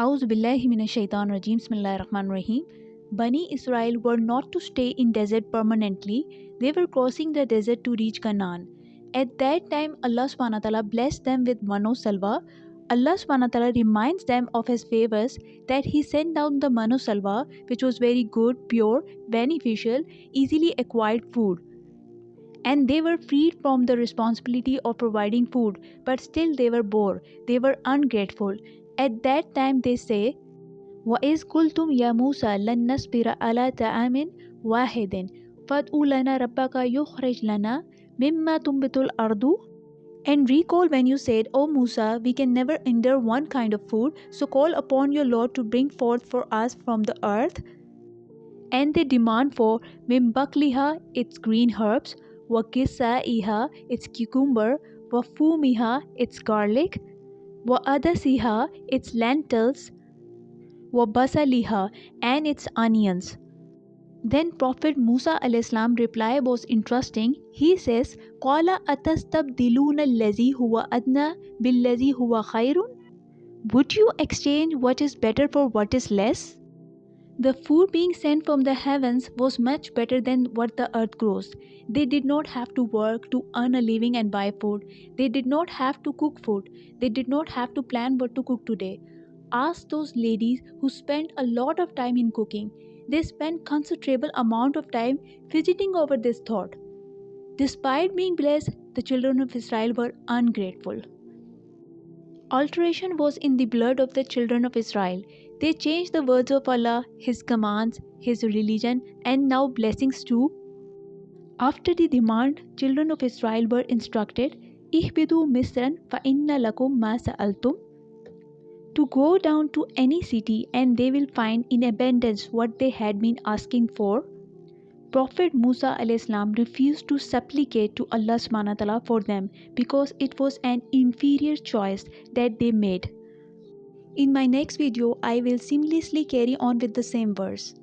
A'udhu billahi minash shaitan rajim. Bismillahir-Rahmanir-Rahim. Bani Israel were not to stay in desert permanently. They were crossing the desert to reach Canaan. At that time, Allah subhanahu wa ta'ala blessed them with mano salwa. Allah subhanahu wa ta'ala reminds them of His favors that He sent down the mano salwa, which was very good, pure, beneficial, easily acquired food. And they were freed from the responsibility of providing food, but still they were bored, they were ungrateful. At that time they say, وَإِذْ قُلْتُمْ يَا مُوسَى لَن نَّصْبِرَ عَلَى طَعَامٍ وَاحِدٍ فَادْعُ لَنَا رَبَّكَ يُخْرِجْ لَنَا مِمَّا تُنبِتُ الْأَرْضُ. And recall when you said, O Musa, we can never endure one kind of food, so call upon your Lord to bring forth for us from the earth. And they demand for mim bakliha, its green herbs, wa kisaiha, its cucumber, wa fumiha, its garlic, wa adasiha, its lentils, wa basaliha, and its onions. Then Prophet Musa alayhi reply was interesting. He says, Qala atastabdiluna allazi huwa adna billazi huwa khairun? Would you exchange what is better for what is less? The food being sent from the heavens was much better than what the earth grows. They did not have to work to earn a living and buy food. They did not have to cook food. They did not have to plan what to cook today. Ask those ladies who spent a lot of time in cooking. They spent considerable amount of time fidgeting over this thought. Despite being blessed, the children of Israel were ungrateful. Alteration was in the blood of the children of Israel. They changed the words of Allah, His commands, His religion, and now blessings too. After the demand, children of Israel were instructed, Ihbidu misran fa inna lakum ma sa'altum, to go down to any city and they will find in abundance what they had been asking for. Prophet Musa alayhi refused to supplicate to Allah subhanahu wa ta'ala for them because it was an inferior choice that they made. In my next video, I will seamlessly carry on with the same verse.